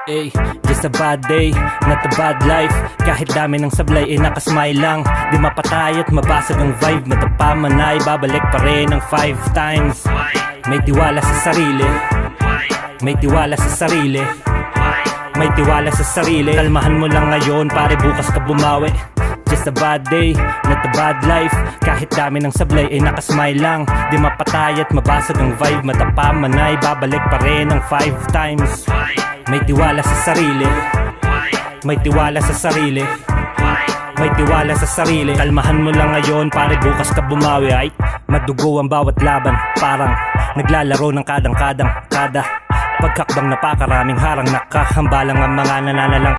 Ay, just a bad day, not a bad life. Kahit dami ng sablay, nakasmile lang. Di mapatay at mabasag ang vibe. Matapaman ay babalik pa rin ng 5 times. May tiwala sa sarili, may tiwala sa sarili, may tiwala sa sarili. Kalmahan mo lang ngayon, pare bukas ka bumawi. Just a bad day, not a bad life. Kahit dami ng sablay, nakasmile lang. Di mapatay at mabasag ang vibe. Matapaman ay babalik pa rin ng 5 times. May tiwala sa sarili, may tiwala sa sarili, may tiwala sa sarili. Kalmahan mo lang ngayon, pare bukas ka bumawi. Ay, madugo ang bawat laban, parang naglalaro ng kadang-kadang. Kada pagkakbang napakaraming harang, nakahambalang ang mga nananalang.